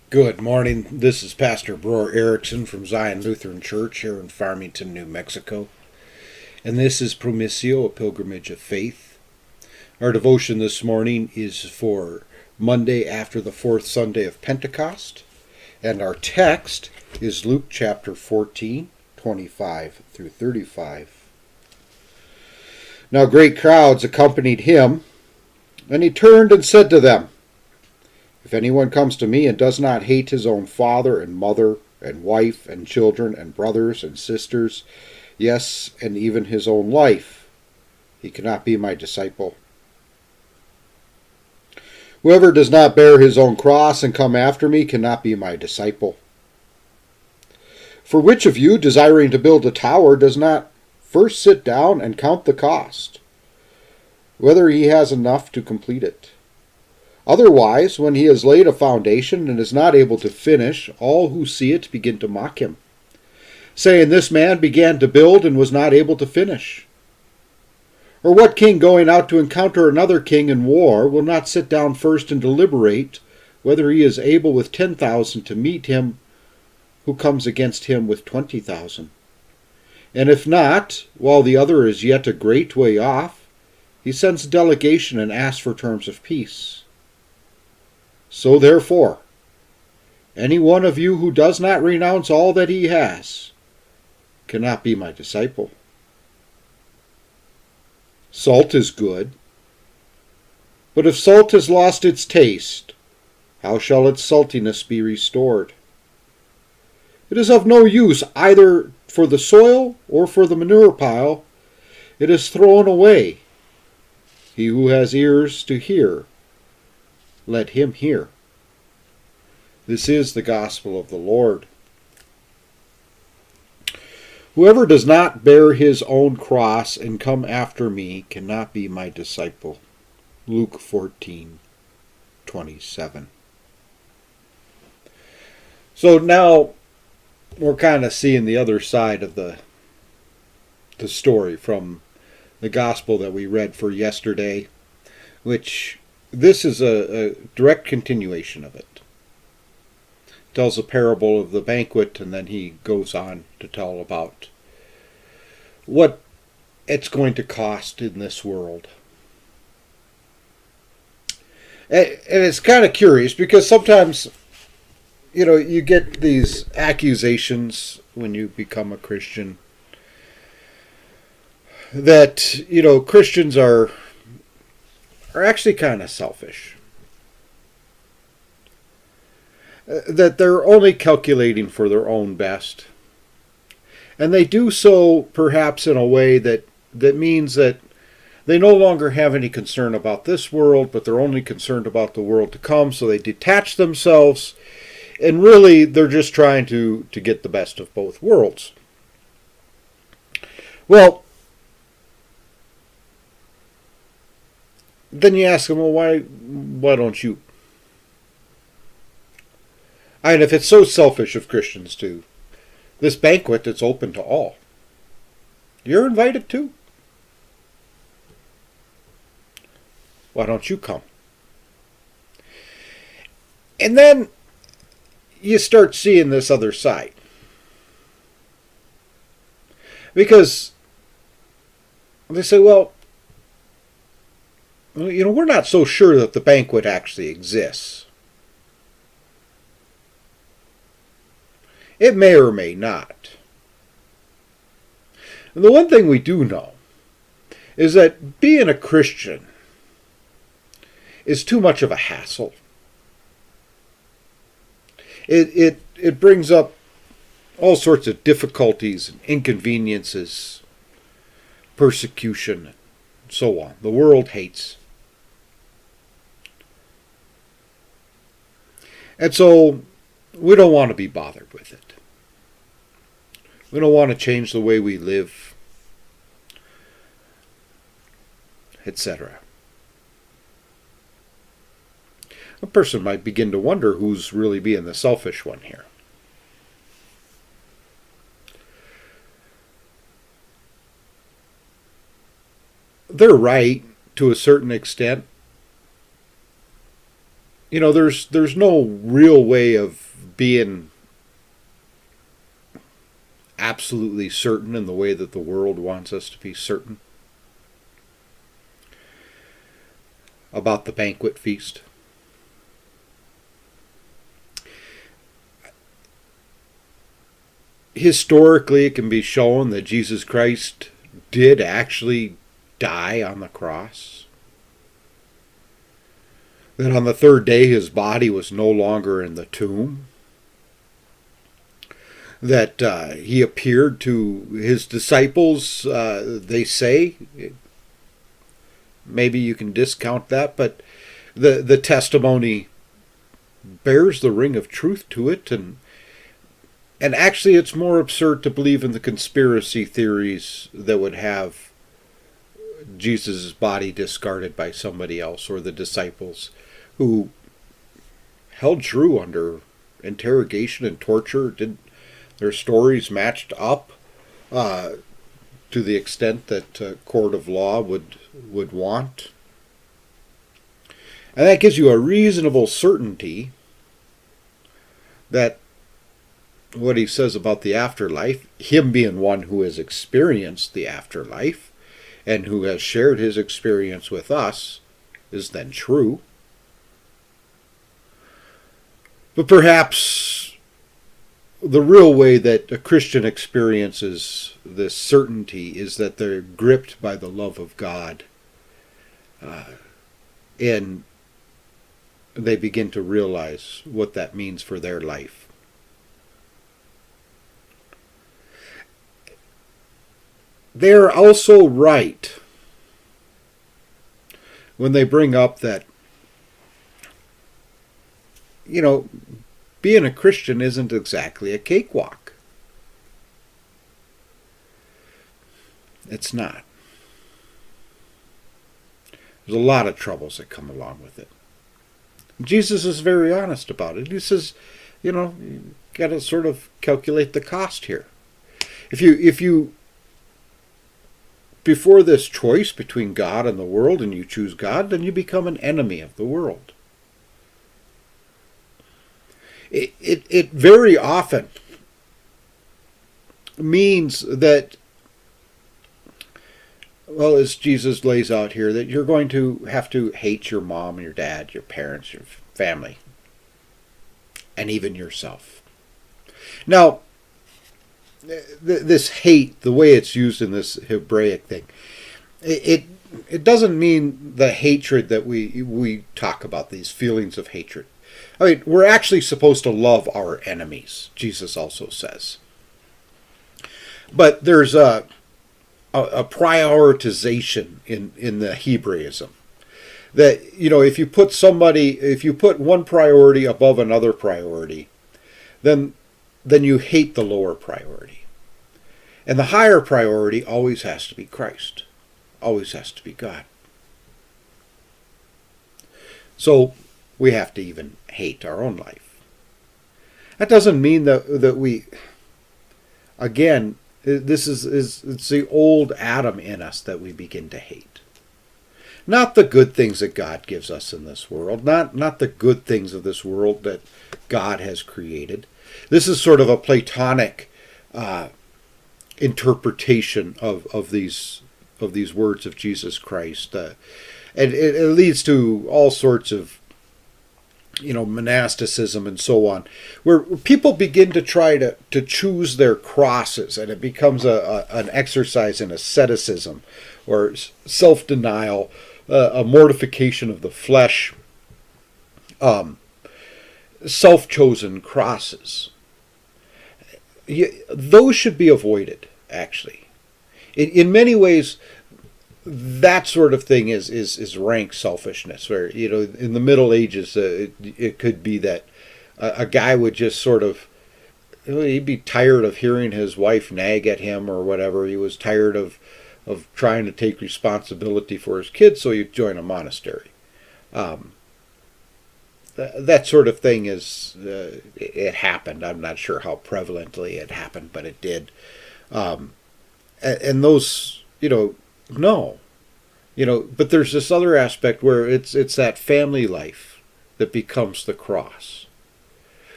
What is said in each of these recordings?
Good morning. This is Pastor Bror Erickson from Zion Lutheran Church here in Farmington, New Mexico. And this is Promissio, a pilgrimage of faith. Our devotion this morning is for Monday after the fourth Sunday of Pentecost. And our text is Luke chapter 14, 25 through 35. Now great crowds accompanied him, and he turned and said to them, "If anyone comes to me and does not hate his own father and mother and wife and children and brothers and sisters, yes, and even his own life, he cannot be my disciple. Whoever does not bear his own cross and come after me cannot be my disciple. For which of you, desiring to build a tower, does not first sit down and count the cost, whether he has enough to complete it? Otherwise, when he has laid a foundation and is not able to finish, all who see it begin to mock him, saying, 'This man began to build and was not able to finish.' Or what king going out to encounter another king in war will not sit down first and deliberate whether he is able with 10,000 to meet him who comes against him with 20,000? And if not, while the other is yet a great way off, he sends a delegation and asks for terms of peace. So therefore, any one of you who does not renounce all that he has cannot be my disciple. Salt is good, but if salt has lost its taste, how shall its saltiness be restored? It is of no use either for the soil or for the manure pile. It is thrown away. He who has ears to hear, let him hear." This is the gospel of the Lord. Whoever does not bear his own cross and come after me cannot be my disciple. Luke 14:27. So now we're kind of seeing the other side of the story from the gospel that we read for yesterday, which this is a direct continuation of it. It tells a parable of the banquet, and then he goes on to tell about what it's going to cost in this world. And it's kind of curious because sometimes, you get these accusations when you become a Christian that, Christians are actually kind of selfish. That they're only calculating for their own best. And they do so perhaps in a way that means that they no longer have any concern about this world, but they're only concerned about the world to come, so they detach themselves, and really they're just trying to get the best of both worlds. Well, then you ask them, well, why don't you? And if it's so selfish of Christians too, this banquet that's open to all, you're invited too. Why don't you come? And then you start seeing this other side. Because they say, well, we're not so sure that the banquet actually exists. It may or may not. And the one thing we do know is that being a Christian is too much of a hassle. It brings up all sorts of difficulties and inconveniences, persecution, and so on. The world hates. And so we don't want to be bothered with it. We don't want to change the way we live, etc. A person might begin to wonder who's really being the selfish one here. They're right to a certain extent. there's no real way of being absolutely certain in the way that the world wants us to be certain about the banquet feast. Historically, it can be shown that Jesus Christ did actually die on the cross. That on the third day his body was no longer in the tomb. That he appeared to his disciples, they say. Maybe you can discount that, but the testimony bears the ring of truth to it, and actually it's more absurd to believe in the conspiracy theories that would have Jesus' body discarded by somebody else, or the disciples who held true under interrogation and torture. Did their stories matched up to the extent that a court of law would want? And that gives you a reasonable certainty that what he says about the afterlife, him being one who has experienced the afterlife and who has shared his experience with us, is then true. But perhaps the real way that a Christian experiences this certainty is that they're gripped by the love of God, and they begin to realize what that means for their life. They're also right when they bring up that, being a Christian isn't exactly a cakewalk. It's not. There's a lot of troubles that come along with it. Jesus is very honest about it. He says, you got to sort of calculate the cost here. If you before this choice between God and the world, and you choose God, then you become an enemy of the world. It very often means that, well, as Jesus lays out here, that you're going to have to hate your mom and your dad, your parents, your family, and even yourself. Now, this hate, the way it's used in this Hebraic thing, it doesn't mean the hatred that we talk about, these feelings of hatred. I mean, we're actually supposed to love our enemies, Jesus also says. But there's a prioritization in the Hebraism. That, if you put one priority above another priority, then you hate the lower priority. And the higher priority always has to be Christ. Always has to be God. So we have to even hate our own life. That doesn't mean that we, again, it's the old Adam in us that we begin to hate. Not the good things that God gives us in this world, not the good things of this world that God has created. This is sort of a Platonic interpretation of these words of Jesus Christ, and it leads to all sorts of monasticism and so on, where people begin to try to choose their crosses, and it becomes an exercise in asceticism or self-denial, a mortification of the flesh, self-chosen crosses. Those should be avoided, actually. In many ways, that sort of thing is rank selfishness. Where in the Middle Ages, it could be that a guy would just sort of, he'd be tired of hearing his wife nag at him or whatever. He was tired of trying to take responsibility for his kids, so he'd join a monastery. That sort of thing it happened. I'm not sure how prevalently it happened, but it did. And those, no. But there's this other aspect where it's that family life that becomes the cross,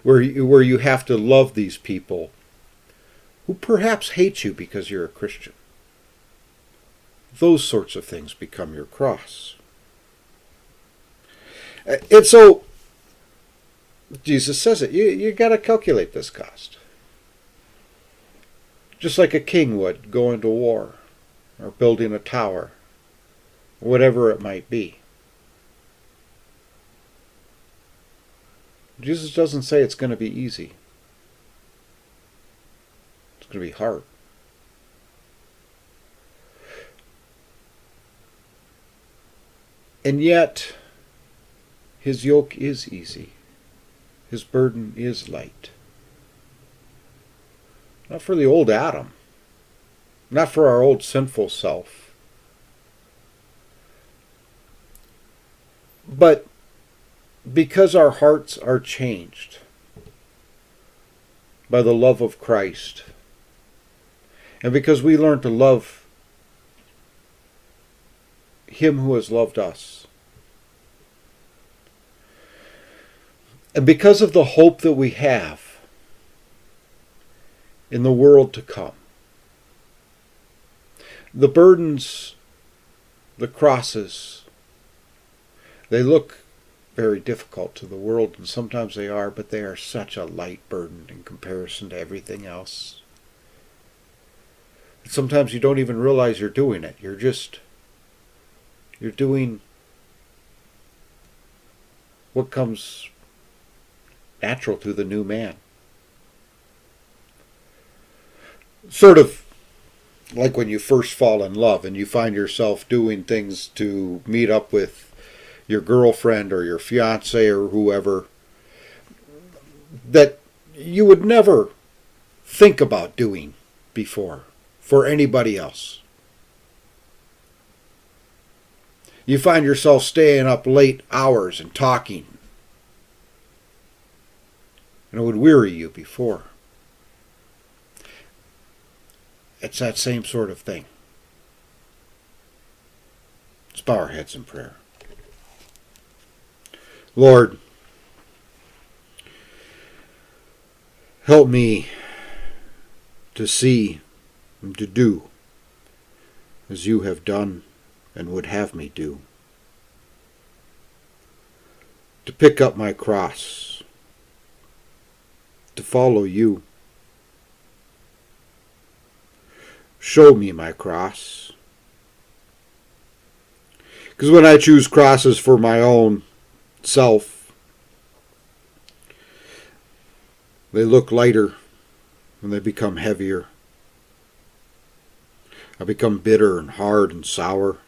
where you have to love these people who perhaps hate you because you're a Christian. Those sorts of things become your cross. And so, Jesus says it, you got to calculate this cost. Just like a king would go into war, or building a tower, whatever it might be. Jesus doesn't say it's going to be easy. It's going to be hard. And yet, his yoke is easy. His burden is light. Not for the old Adam. Not for our old sinful self. But because our hearts are changed by the love of Christ, and because we learn to love Him who has loved us, and because of the hope that we have in the world to come, the burdens, the crosses, they look very difficult to the world, and sometimes they are, but they are such a light burden in comparison to everything else. Sometimes you don't even realize you're doing it. You're doing what comes natural to the new man. Sort of like when you first fall in love and you find yourself doing things to meet up with your girlfriend or your fiance or whoever that you would never think about doing before for anybody else. You find yourself staying up late hours and talking, and it would weary you before. It's that same sort of thing. Let's bow our heads in prayer. Lord, help me to see and to do as you have done and would have me do. To pick up my cross, to follow you. Show me my cross. Because when I choose crosses for my own self, they look lighter and they become heavier. I become bitter and hard and sour.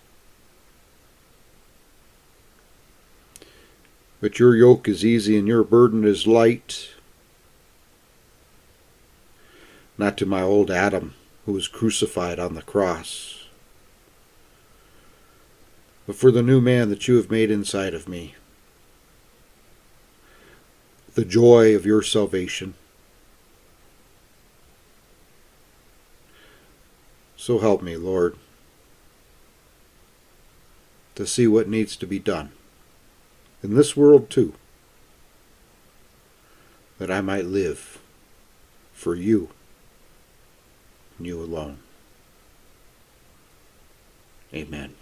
But your yoke is easy and your burden is light. Not to my old Adam who was crucified on the cross, but for the new man that you have made inside of me. The joy of your salvation. So help me, Lord, to see what needs to be done in this world too, that I might live for you and you alone. Amen.